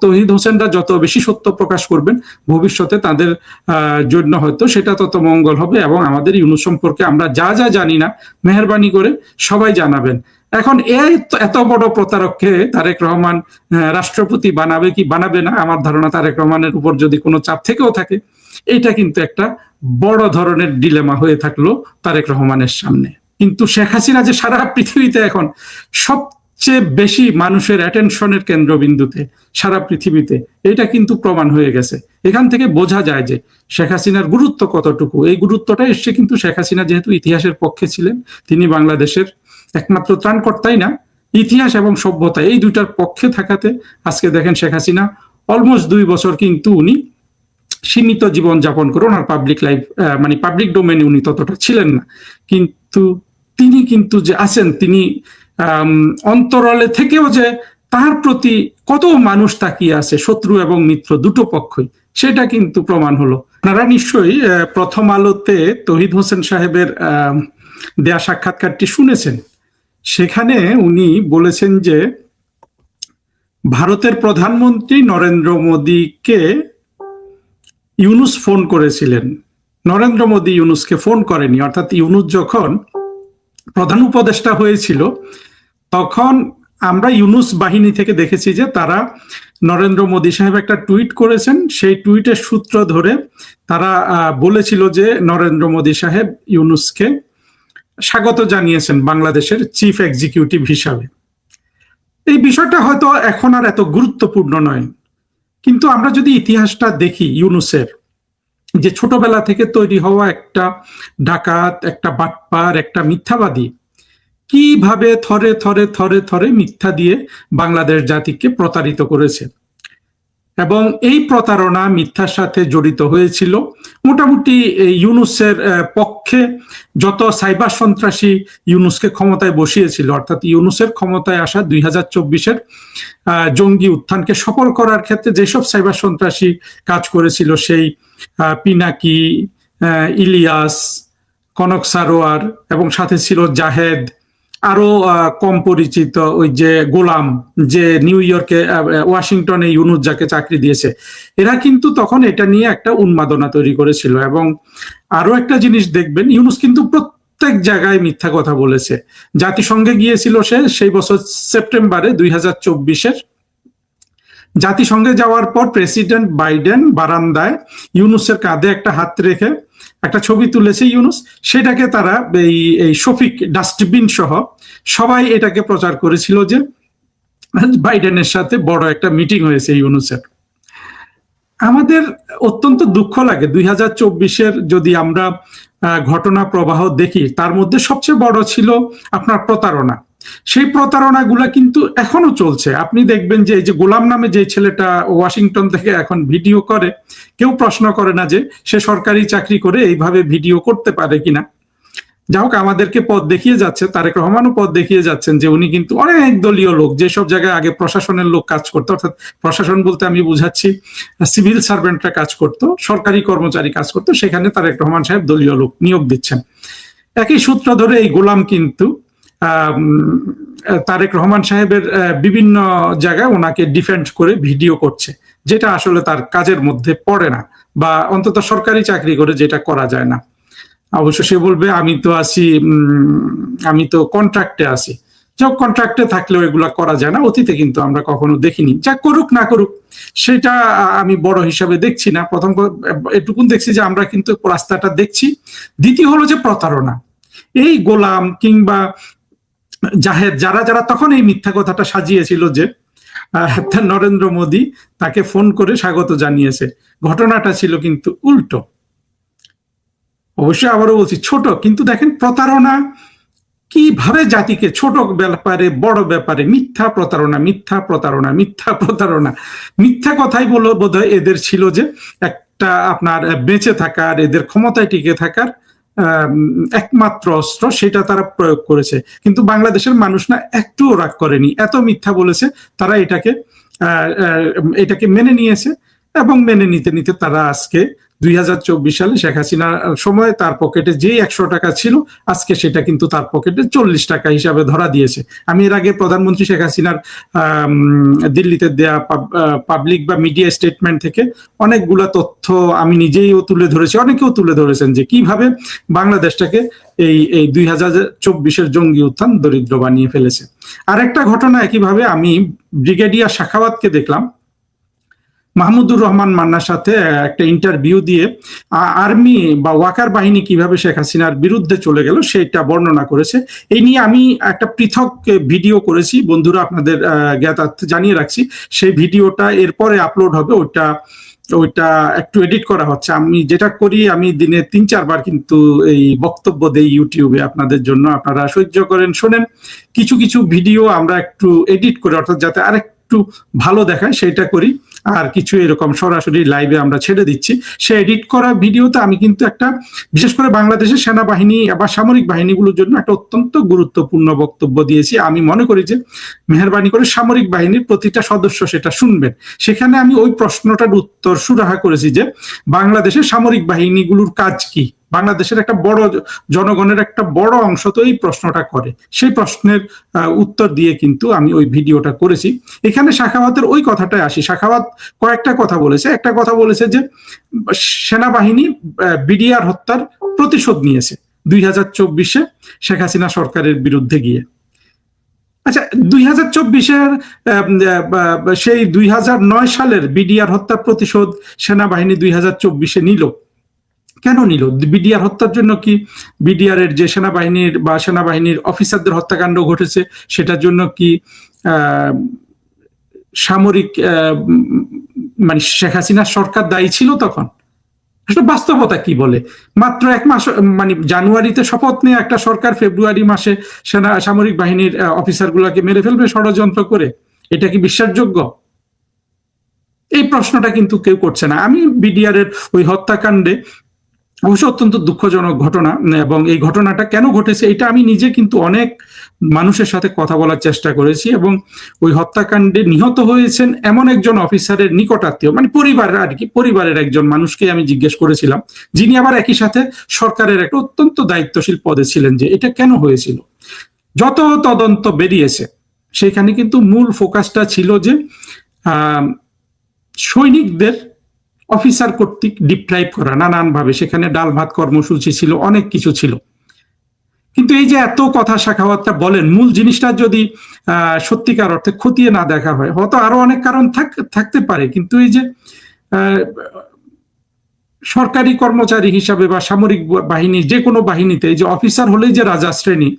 তৌহিদ হোসেনরা যত বেশি সত্য প্রকাশ করবেন ভবিষ্যতে তাদের জন্য হয়তো সেটা তত মঙ্গল হবে। এবং আমাদের ইউনূস সম্পর্কে আমরা যা যা জানি না মেহেরবানি করে সবাই জানাবেন। এখন এত বড় প্রতারককে তারেক রহমান রাষ্ট্রপতি বানাবে কি বানাবে না, আমার ধারণা তারেক রহমানের উপর যদি কোনো চাপ থেকেও থাকে, এটা কিন্তু একটা বড় ধরনের ডিলেমা হয়ে থাকলো তারেক রহমানের সামনে। কিন্তু শেখ হাসিনা যে সারা পৃথিবীতে এখন সবচেয়ে বেশি মানুষের অ্যাটেনশনের কেন্দ্রবিন্দুতে সারা পৃথিবীতে, এটা কিন্তু প্রমাণ হয়ে গেছে। এখান থেকে বোঝা যায় যে শেখ হাসিনার গুরুত্ব কতটুকু। এই গুরুত্বটা এসছে কিন্তু শেখ হাসিনা যেহেতু ইতিহাসের পক্ষে ছিলেন, তিনি বাংলাদেশের একমাত্র ত্রাণকর্তাই না, ইতিহাস এবং সভ্যতা এই দুইটার পক্ষে থাকাতে আজকে দেখেন শেখ হাসিনা অলমোস্ট 2 বছর কিন্তু উনি সীমিত জীবন যাপন করে, ওনার পাবলিক লাইফ মানে পাবলিক ডোমেনে উনি ততটা ছিলেন না, কিন্তু তিনি কিন্তু যে আছেন, তিনি অন্তরালে থেকেও যে তার প্রতি কত মানুষ তাকিয়ে আছে, শত্রু এবং মিত্র দুটো পক্ষই, সেটা কিন্তু প্রমাণ হলো। আপনারা নিশ্চয়ই প্রথম আলোতে তৌহিদ হোসেন সাহেবের দেয়া সাক্ষাৎকারটি শুনেছেন। সেখানে উনি বলেছেন যে ভারতের প্রধানমন্ত্রী নরেন্দ্র মোদীকে ইউনূস ফোন করেছিলেন, নরেন্দ্র মোদী ইউনূসকে ফোন করেনি। অর্থাৎ ইউনূস যখন প্রধান উপদেষ্টা হয়েছিল তখন আমরা ইউনূস বাহিনী থেকে দেখেছি যে তারা নরেন্দ্র মোদী সাহেব একটা টুইট করেছেন, সেই টুইটের সূত্র ধরে তারা বলেছিল যে নরেন্দ্র মোদী সাহেব ইউনূসকে স্বাগত জানিয়েছেন বাংলাদেশের চিফ এক্সিকিউটিভ হিসাবে। এই বিষয়টা হয়তো এখন আর এত গুরুত্বপূর্ণ নয়, কিন্তু আমরা যদি ইতিহাসটা দেখি ইউনূসের, যে ছোটবেলা থেকে তৈরি হওয়া একটা ডাকাত, একটা বাটপার, একটা মিথ্যাবাদী, কিভাবে থরে থরে থরে থরে মিথ্যা দিয়ে বাংলাদেশ জাতিকে প্রতারিত করেছে। এবং এই প্রতারণা মিথ্যার সাথে জড়িত হয়েছিল মোটামুটি ইউনূসের পক্ষে যত সাইবার সন্ত্রাসী ইউনূসকে ক্ষমতায় বসিয়েছিল। অর্থাৎ ইউনূসের ক্ষমতায় আসা 2024-এর জঙ্গি উত্থানকে সফল করার ক্ষেত্রে যেসব সাইবার সন্ত্রাসী কাজ করেছিল, সেই পিনাকি, ইলিয়াস, কনক সারোয়ার এবং সাথে ছিল জাহেদ, আরো কম পরিচিত ওই যে গোলাম, যে নিউ ইয়র্কে ওয়াশিংটনে ইউনূস যাকে চাকরি দিয়েছে, এরা কিন্তু তখন এটা নিয়ে একটা উন্মাদনা তৈরি করেছিল। এবং আরো একটা জিনিস দেখবেন, ইউনূস কিন্তু প্রত্যেক জায়গায় মিথ্যা কথা বলেছে। জাতিসংঘে গিয়েছিল সে সেই বছর সেপ্টেম্বরে 2024-এর, জাতিসংঘে যাওয়ার পর প্রেসিডেন্ট বাইডেন বারান্দায় ইউনূসের কাঁধে একটা হাত রেখে একটা ছবি তুলেছে ইউনূস, সেটাকে তারা এই শফিক ডাস্টবিন সহ সবাই এটাকে প্রচার করেছিল যে বাইডেনের সাথে বড় একটা মিটিং হয়েছে ইউনূসের। আমাদের অত্যন্ত দুঃখ লাগে 2024-এর যদি আমরা ঘটনা প্রবাহ দেখি, তার মধ্যে সবচেয়ে বড় ছিল আপনার প্রতারণা। সেই প্রতারণাগুলা কিন্তু এখনো চলছে। আপনি দেখবেন যে এই যে গোলাম নামে যে ছেলেটা ওয়াশিংটন থেকে এখন ভিডিও করে, কেউ প্রশ্ন করে না যে সে সরকারি চাকরি করে এইভাবে ভিডিও করতে পারে কিনা। যা হোক, আমাদেরকে পথ দেখিয়ে যাচ্ছে, তারেক রহমানও পথ দেখিয়ে যাচ্ছেন যে উনি কিন্তু অনেক দলীয় লোক, যেসব জায়গায় আগে প্রশাসনের লোক কাজ করতো, অর্থাৎ প্রশাসন বলতে আমি বুঝাচ্ছি সিভিল সার্ভেন্টরা কাজ করতো, সরকারি কর্মচারী কাজ করতো, সেখানে তারেক রহমান সাহেব দলীয় লোক নিয়োগ দিচ্ছেন। একই সূত্র ধরে এই গোলাম কিন্তু তারেক রহমান সাহেবের বিভিন্ন জায়গায় ওনাকে ডিফেন্ড করে ভিডিও করছে, যেটা আসলে তার কাজের মধ্যে পড়ে না, বা অন্তত সরকারি চাকরি করে যেটা করা যায় না। অবশ্য সে বলবে আমি তো কন্ট্রাক্টে আছি। যখন কন্ট্রাক্টে থাকলেও এগুলা করা যায় না, অতীতে কিন্তু আমরা কখনো দেখিনি। যা করুক না করুক সেটা আমি বড় হিসাবে দেখছি না। প্রথম এটুকুন দেখছি যে আমরা কিন্তু রাস্তাটা দেখছি। দ্বিতীয় হলো যে প্রতারণা, এই গোলাম কিংবা জাহেদ যারা যারা তখন এই মিথ্যা কথাটা সাজিয়েছিল যে নরেন্দ্র মোদী তাকে ফোন করে স্বাগত জানিয়েছে, ঘটনাটা ছিল কিন্তু উল্টো। অবশ্যই আবারও বলছি ছোট, কিন্তু দেখেন প্রতারণা কিভাবে জাতিকে ছোট ব্যাপারে বড় ব্যাপারে মিথ্যা প্রতারণা, মিথ্যা প্রতারণা, মিথ্যা প্রতারণা, মিথ্যা কথাই বলো বোধহয় এদের ছিল যে একটা আপনার বেঁচে থাকার, এদের ক্ষমতায় টিকে থাকার একমাত্র অস্ত্র, সেটা তারা প্রয়োগ করেছে। কিন্তু বাংলাদেশের মানুষ না একটুও রাগ করেনি, এত মিথ্যা বলেছে, তারা এটাকে মেনে নিয়েছে এবং মেনে নিতে নিতে তারা আজকে 2024 সালে শেখ হাসিনার সময় তার পকেটে যেই 100 টাকা ছিল, আজকে সেটা কিন্তু তার পকেটে 40 টাকা হিসাবে ধরা দিয়েছে। আমি এর আগে প্রধানমন্ত্রী শেখ হাসিনার দিল্লিতে দেয়া পাবলিক বা মিডিয়া স্টেটমেন্ট থেকে অনেকগুলো তথ্য আমি নিজেইও তুলে ধরেছি, অনেকেও তুলে ধরেছেন যে কিভাবে বাংলাদেশটাকে এই 2024-এর জঙ্গি উত্থান দরিদ্র বানিয়ে ফেলেছে। আরেকটা ঘটনা একইভাবে আমি ব্রিগেডিয়ার সাখাওয়াতকে দেখলাম মাহমুদুর রহমান মান্নার সাথে একটা ইন্টারভিউ দিয়ে আর্মি বা ওয়াকার বাহিনী কিভাবে শেখ হাসিনার বিরুদ্ধে চলে গেল সেটা বর্ণনা করেছে। এই নিয়ে আমি একটা পৃথক ভিডিও করেছি, বন্ধুরা আপনাদের জ্ঞাতার্থে জানিয়ে রাখছি। সেই ভিডিওটা এরপরে আপলোড হবে, ওইটা একটু এডিট করা হচ্ছে। আমি যেটা করি, আমি দিনে 3-4 বার কিন্তু এই বক্তব্য দেই ইউটিউবে আপনাদের জন্য, আপনারা সহ্য করেন, শোনেন। কিছু কিছু ভিডিও আমরা একটু এডিট করে, অর্থাৎ যাতে আরেকটু ভালো দেখায় সেটা করি, আর কিছু এরকম সরাসরি লাইভে আমরা ছেড়ে দিচ্ছি। সে এডিট করা ভিডিওতে আমি কিন্তু একটা, বিশেষ করে বাংলাদেশের সেনাবাহিনী বা সামরিক বাহিনীগুলোর জন্য একটা অত্যন্ত গুরুত্বপূর্ণ বক্তব্য দিয়েছি। আমি মনে করি যে মেহেরবানি করে সামরিক বাহিনীর প্রতিটা সদস্য সেটা শুনবেন। সেখানে আমি ওই প্রশ্নটার উত্তর সুরাহা করেছি যে বাংলাদেশের সামরিক বাহিনীগুলোর কাজ কি, বাংলাদেশের একটা বড় জনগণের একটা বড় অংশ তো এই প্রশ্নটা করে। সেই প্রশ্নের উত্তর দিয়ে কিন্তু আমি ওই ভিডিওটা করেছি। এখানে সাখাওয়াতের ওই কথাটায় আসি। সাখাওয়াত কয়েকটা কথা বলেছে। একটা কথা বলেছে যে সেনাবাহিনী বিডিআর হত্যার প্রতিশোধ নিয়েছে 2024-এ শেখ হাসিনা সরকারের বিরুদ্ধে গিয়ে। আচ্ছা, 2024-এর সেই 2009 সালের বিডিআর হত্যার প্রতিশোধ সেনাবাহিনী 2024-এ নিল। কেন নিল? বিডিআর হত্যার জন্য কি বিডিআর এর যে সেনাবাহিনীর বা সেনাবাহিনীর অফিসারদের হত্যাকাণ্ড ঘটেছে সেটার জন্য কি সামরিক মানে শেখ হাসিনা সরকার দায়ী ছিল তখন? আসলে বাস্তবতা কি বলে? মাত্র 1 মাস, মানে জানুয়ারিতে শপথ নিয়ে একটা সরকার ফেব্রুয়ারি মাসে সামরিক বাহিনীর অফিসারগুলোকে মেরে ফেলবে ষড়যন্ত্র করে? এটা কি বিশ্বাসযোগ্য? এই প্রশ্নটা কিন্তু কেউ করছে না। আমি বিডিআর এর ওই হত্যাকাণ্ডে অবশ্য অত্যন্ত দুঃখজনক ঘটনা, এবং এই ঘটনাটা কেন ঘটেছে এটা আমি নিজে কিন্তু অনেক মানুষের সাথে কথা বলার চেষ্টা করেছি, এবং ওই হত্যাকাণ্ডে নিহত হয়েছেন এমন একজন অফিসারের নিকটাত্মীয়, মানে পরিবারের আর কি, পরিবারের একজন মানুষকে আমি জিজ্ঞেস করেছিলাম, যিনি আবার একই সাথে সরকারের একটা অত্যন্ত দায়িত্বশীল পদে ছিলেন, যে এটা কেন হয়েছিল। যত তদন্ত বেরিয়েছে সেখানে কিন্তু মূল ফোকাসটা ছিল যে সৈনিকদের অফিসার কর্তৃক ডিপ্রাইভ করা নানানভাবে। সেখানে ডাল ভাত কর্মসূচি ছিল, অনেক কিছু ছিল। কিন্তু এই যে এত কথা সাখাওয়াতটা বলেন, মূল জিনিসটা যদি সত্যিকার অর্থে খতিয়ে না দেখা হয়, হয়তো আরো অনেক কারণ থাকতে পারে, কিন্তু এই যে সরকারি কর্মচারী হিসাবে বা সামরিক বাহিনী, যে কোনো বাহিনীতে এই যে অফিসার হলেই যে রাজা শ্রেণী,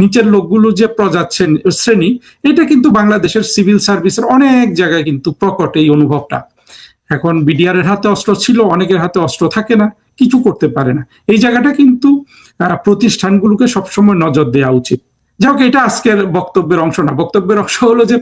নিচের লোকগুলো যে প্রজা শ্রেণী, এটা কিন্তু বাংলাদেশের সিভিল সার্ভিসের অনেক জায়গায় কিন্তু প্রকট এই অনুভবটা। এখন বিডিআর এর হাতে অস্ত্র ছিল, অনেকের হাতে অস্ত্র থাকে না, কিছু করতে পারে না। এই জায়গাটা কিন্তু প্রতিষ্ঠানগুলোকে সবসময় নজর দেওয়া উচিত। যাই হোক, এটা আজকের বক্তব্যের অংশ না। বক্তব্যের অংশ হলো যে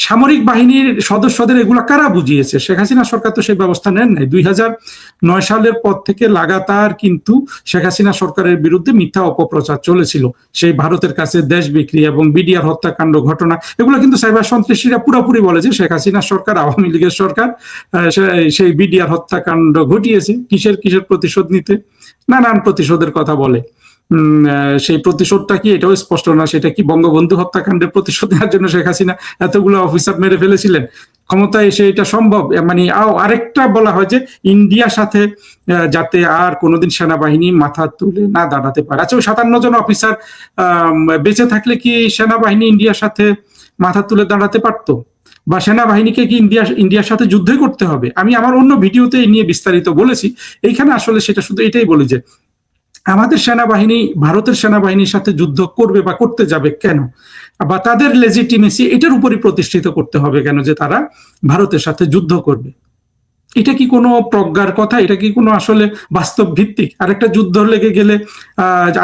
সামরিক বাহিনীর সদস্যদের এগুলো কারা বুঝিয়েছে? শেখ হাসিনা সরকার তো সেই ব্যবস্থা নেন নাই। 2009 সালের পর থেকে লাগাতার কিন্তু শেখ হাসিনা সরকারের বিরুদ্ধে মিথ্যা অপপ্রচার চলেছিল। সেই ভারতের কাছে দেশ বিক্রি এবং বিডিআর হত্যাকাণ্ড ঘটনা, এগুলো কিন্তু সাইবার সন্ত্রাসীরা পুরোপুরি বলে যে শেখ হাসিনা সরকার, আওয়ামী লীগের সরকার সেই বিডিআর হত্যাকাণ্ড ঘটিয়েছে। কিসের প্রতিশোধ নিতে? নানান প্রতিশোধের কথা বলে। সেই প্রতিশোধটা কি এটাও স্পষ্ট না। সেটা কি বঙ্গবন্ধু হত্যাকাণ্ডের প্রতিশোধ নেওয়ার জন্য শেখ হাসিনা এতগুলো অফিসার মেরে ফেলেছিলেন? ক্ষমতায় এসে এটা সম্ভব? মানে আরেকটা বলা হয় যে ইন্ডিয়ার সাথে যাতে আর কোনোদিন সেনাবাহিনী মাথা তুলে না দাঁড়াতে পারে। আচ্ছা, ওই 57 জন অফিসার বেঁচে থাকলে কি সেনাবাহিনী ইন্ডিয়ার সাথে মাথা তুলে দাঁড়াতে পারতো? বা সেনাবাহিনীকে কি ইন্ডিয়ার সাথে যুদ্ধ করতে হবে? আমি আমার অন্য ভিডিওতে এই নিয়ে বিস্তারিত বলেছি। এইখানে আসলে সেটা শুধু এটাই বলি যে আমাদের সেনাবাহিনী ভারতের সেনাবাহিনীর সাথে যুদ্ধ করবে বা করতে যাবে কেন, বা তাদের লেজিটিমেসি এটার উপরই প্রতিষ্ঠিত করতে হবে কেন যে তারা ভারতের সাথে যুদ্ধ করবে? এটা কি কোনো প্রজ্ঞার কথা? এটা কি কোনো আসলে বাস্তব ভিত্তিক? আর একটা যুদ্ধ লেগে গেলে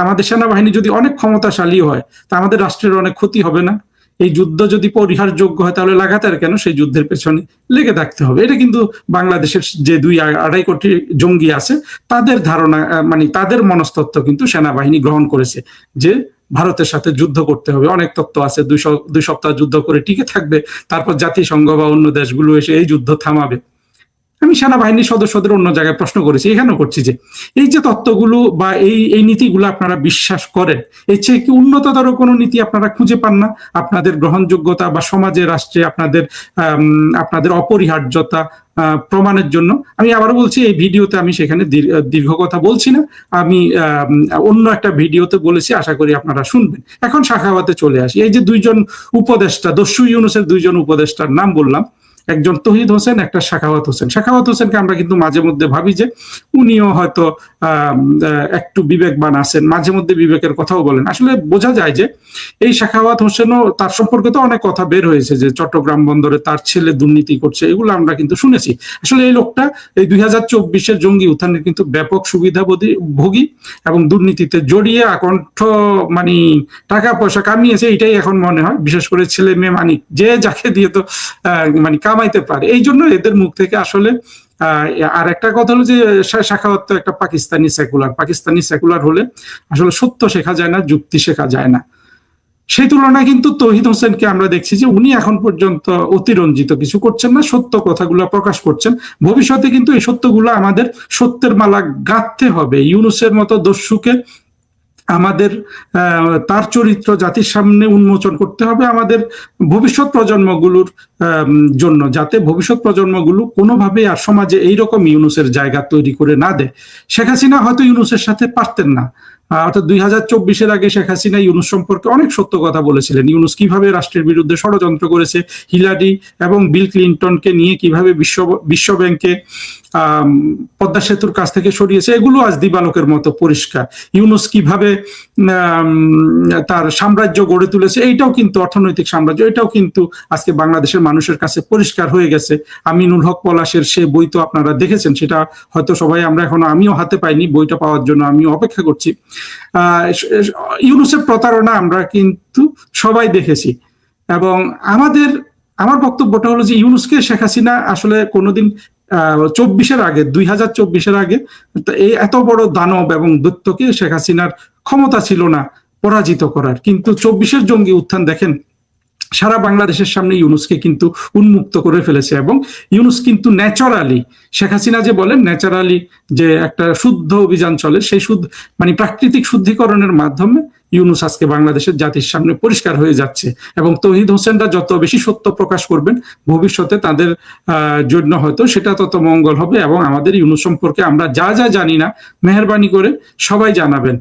আমাদের সেনাবাহিনী যদি অনেক ক্ষমতাশালী হয় তা আমাদের রাষ্ট্রের অনেক ক্ষতি হবে না? এই যুদ্ধ যদি পরিহারযোগ্য হয় তাহলে লাগাতার কেন সেই যুদ্ধের পেছনে লেগে থাকতে হবে? এটা কিন্তু বাংলাদেশের যে 2-2.5 কোটি জঙ্গি আছে তাদের ধারণা, মানে তাদের মনস্তত্ত্ব কিন্তু সেনাবাহিনী গ্রহণ করেছে যে ভারতের সাথে যুদ্ধ করতে হবে। অনেক তত্ত্ব আছে, 2 সপ্তাহ যুদ্ধ করে টিকে থাকবে, তারপর জাতিসংঘ বা অন্য দেশগুলো এসে এই যুদ্ধ থামাবে। আমি সেনাবাহিনীর সদস্যদের অন্য জায়গায় প্রশ্ন করেছি, এখানেও করছি, যে এই যে তত্ত্বগুলো বা এই নীতিগুলো আপনারা বিশ্বাস করেন, এর চেয়ে কি উন্নততর কোনো নীতি আপনারা খুঁজে পান না? আপনাদের গ্রহণযোগ্যতা বা সমাজে রাষ্ট্রে আপনাদের অপরিহার্যতা প্রমাণের জন্য। আমি আবারও বলছি, এই ভিডিওতে আমি সেখানে দীর্ঘ কথা বলছি না, আমি অন্য একটা ভিডিওতে বলেছি, আশা করি আপনারা শুনবেন। এখন সাখাওয়াতে চলে আসি। এই যে দুইজন উপদেষ্টা, দস্যু ইউনূসের দুইজন উপদেষ্টার নাম বললাম, একজন তৌহিদ হোসেন, একটা সাখাওয়াত হোসেন। সাখাওয়াত হোসেনকে আমরা কিন্তু মাঝে মধ্যে ভাবি যে উনিও হয়তো একটু বিবেকবান আছেন, মাঝে মধ্যে বিবেকের কথাও বলেন। আসলে বোঝা যায় যে এই সাখাওয়াত হোসেনও, তার সম্পর্কে তো অনেক কথা বের হয়েছে যে চট্টগ্রাম বন্দরে তার ছেলে দুর্নীতি করছে, এগুলো আমরা কিন্তু শুনেছি। আসলে এই লোকটা এই 2024-এর জঙ্গি উত্থানের কিন্তু ব্যাপক সুবিধাভোগী এবং দুর্নীতিতে জড়িয়ে আকণ্ঠ মানে টাকা পয়সা কামিয়েছে, এটাই এখন মনে হয়। বিশেষ করে ছেলে মেয়ে মানিক, যে যাকে দিয়ে তো মানে কামাইতে পারে। এই জন্য এদের মুখ থেকে আসলে আর একটা কথা হলো যে সাখাওয়াত তো একটা পাকিস্তানি সেকুলার হলে আসলে সত্য শেখা যায় না, যুক্তি শেখা যায় না। সেই তুলনায় কিন্তু তৌহিদ হোসেনকে আমরা দেখছি যে উনি এখন পর্যন্ত অতিরঞ্জিত কিছু করছেন না, সত্য কথাগুলো প্রকাশ করছেন। ভবিষ্যতে কিন্তু এই সত্যগুলো আমাদের সত্যের মালা গাঁথতে হবে। ইউনূসের মতো দস্যুকে আমাদের তার চরিত্র জাতির সামনে উন্মোচন করতে হবে আমাদের ভবিষ্যৎ প্রজন্মগুলোর জন্য, যাতে ভবিষ্যৎ প্রজন্মগুলো কোনোভাবে আর সমাজে এইরকম ইউনূসের জায়গা তৈরি করে না দেয়। শেখ হাসিনা হয়তো ইউনূসের সাথে পারতেন না, অর্থাৎ 2024-এর আগে শেখ হাসিনা ইউনূস সম্পর্কে অনেক সত্য কথা বলেছিলেন। ইউনূস কিভাবে রাষ্ট্রের বিরুদ্ধে ষড়যন্ত্র করেছে, হিলারি এবং বিল ক্লিন্টনকে নিয়ে কিভাবে বিশ্ব ব্যাংকে পদ্মা সেতুর কাছ থেকে সরিয়েছে, এগুলো আজ দিবালোকের মতো পরিষ্কার। ইউনূস কিভাবে তার সাম্রাজ্য গড়ে তুলেছে, এইটাও কিন্তু অর্থনৈতিক সাম্রাজ্য, এটাও কিন্তু আজকে বাংলাদেশের মানুষের কাছে পরিষ্কার হয়ে গেছে। আমিনুল হক পলাশের সে বই তো আপনারা দেখেছেন, সেটা হয়তো সবাই, আমরা এখনো, আমিও হাতে পাইনি, বইটা পাওয়ার জন্য আমিও অপেক্ষা করছি। ইউনূসের প্রতারণা আমরা কিন্তু সবাই দেখেছি। এবং আমার বক্তব্যটা হলো যে ইউনূসকে শেখ হাসিনা আসলে কোনোদিন 2024-এর আগে এই এত বড় দানব এবং দৈত্যকে শেখ হাসিনার ক্ষমতা ছিল না পরাজিত করার। কিন্তু 24-এর জঙ্গি উত্থান দেখেন, সারা বাংলাদেশের সামনে ইউনূসকে কিন্তু উন্মুক্ত করে ফেলেছে। এবং ইউনূস কিন্তু ন্যাচারালি, শেখ হাসিনা যে বলেন ন্যাচারালি যে একটা শুদ্ধ অভিযান চলে, সেই মানে প্রাকৃতিক শুদ্ধিকরণের মাধ্যমে ইউনূস আজকে বাংলাদেশের জাতির সামনে পরিষ্কার হয়ে যাচ্ছে। এবং তৌহিদ হোসেনরা যত বেশি সত্য প্রকাশ করবেন, ভবিষ্যতে তাদের জন্য হয়তো সেটা তত মঙ্গল হবে। এবং আমাদের ইউনূস সম্পর্কে আমরা যা যা জানি না, মেহেরবানি করে সবাই জানাবেন।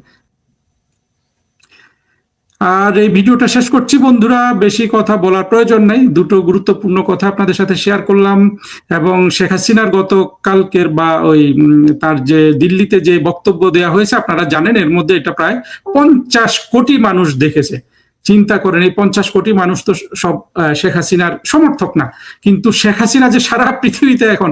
আর এই ভিডিওটা শেষ করছি বন্ধুরা, বেশি কথা বলার প্রয়োজন নাই, দুটো গুরুত্বপূর্ণ কথা আপনাদের সাথে শেয়ার করলাম। এবং শেখ হাসিনার গতকালকের বা ওই তার যে দিল্লিতে যে বক্তব্য দেওয়া হয়েছে, আপনারা জানেন এর মধ্যে এটা প্রায় 50 কোটি মানুষ দেখেছে। চিন্তা করেন, এই 50 কোটি মানুষ তো সব শেখ হাসিনার সমর্থক না, কিন্তু শেখ হাসিনা যে সারা পৃথিবীতে এখন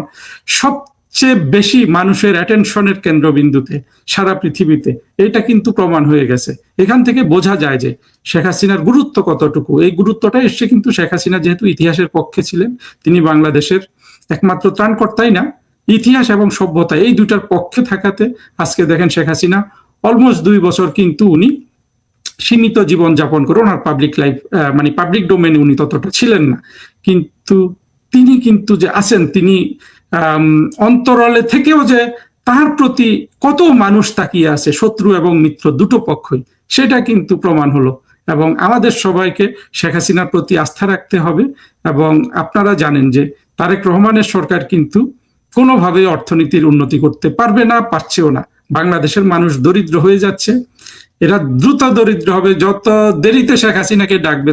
সবচেয়ে বেশি মানুষের অ্যাটেনশনের কেন্দ্রবিন্দুতে সারা পৃথিবীতে, এটা কিন্তু প্রমাণ হয়ে গেছে। এখান থেকে বোঝা যায় যে শেখ হাসিনার গুরুত্ব কতটুকু। এই গুরুত্বটা এসছে কিন্তু শেখ হাসিনা যেহেতু ইতিহাসের পক্ষে ছিলেন, তিনি বাংলাদেশের একমাত্র ত্রাণকর্তাই না, ইতিহাস এবং সভ্যতা এই দুটার পক্ষে থাকাতে আজকে দেখেন শেখ হাসিনা অলমোস্ট 2 বছর কিন্তু উনি সীমিত জীবন যাপন করে, ওনার পাবলিক লাইফ মানে পাবলিক ডোমেনে উনি ততটা ছিলেন না, কিন্তু তিনি কিন্তু যে আছেন, তিনি অন্তরালে থেকেও যে তার প্রতি কত মানুষ তাকিয়ে আছে, শত্রু এবং মিত্র দুটো পক্ষই, সেটা কিন্তু প্রমাণ হলো। এবং আমাদের সবাইকে শেখ হাসিনার প্রতি আস্থা রাখতে হবে। এবং আপনারা জানেন যে তারেক রহমানের সরকার কিন্তু কোনোভাবে অর্থনীতির উন্নতি করতে পারবে না, পারছেও না। বাংলাদেশের মানুষ দরিদ্র হয়ে যাচ্ছে, এরা দ্রুত দরিদ্র হবে। যত দেরিতে শেখ হাসিনাকে ডাকবে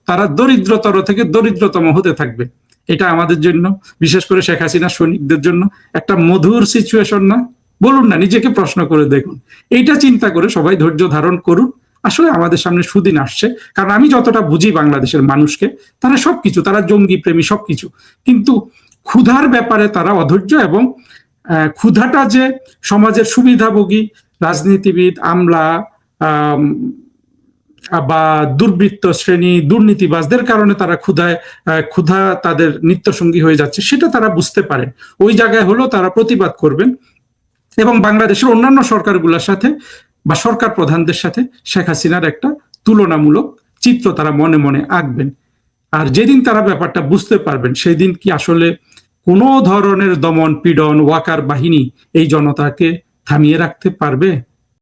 তারা দরিদ্রতর থেকে দরিদ্রতম হতে থাকবে। এটা আমাদের জন্য, বিশেষ করে শেখ হাসিনা সৈনিকদের জন্য একটা মধুর সিচুয়েশন না? বলুন না, নিজেকে প্রশ্ন করে দেখুন। এইটা চিন্তা করে সবাই ধৈর্য ধারণ করুন। আসলে আমাদের সামনে সুদিন আসছে, কারণ আমি যতটা বুঝি বাংলাদেশের মানুষকে, তারা সবকিছু, তারা জঙ্গি প্রেমী সবকিছু, কিন্তু ক্ষুধার ব্যাপারে তারা অধৈর্য। এবং ক্ষুধাটা যে সমাজের সুবিধাভোগী রাজনীতিবিদ, আমলা বা দুর্বৃত্ত শ্রেণী, দুর্নীতিবাজদের কারণে তারা ক্ষুধা তাদের নিত্যসঙ্গী হয়ে যাচ্ছে, সেটা তারা বুঝতে পারেন। ওই জায়গায় হলো তারা প্রতিবাদ করবেন এবং বাংলাদেশের অন্যান্য সরকারগুলোর সাথে বা সরকার প্রধানদের সাথে শেখ হাসিনার একটা তুলনামূলক চিত্র তারা মনে মনে আঁকবেন। আর যেদিন তারা ব্যাপারটা বুঝতে পারবেন, সেই দিন কি আসলে কোনো ধরনের দমন পীড়ন ওয়াকার বাহিনী এই জনতাকে থামিয়ে রাখতে পারবে?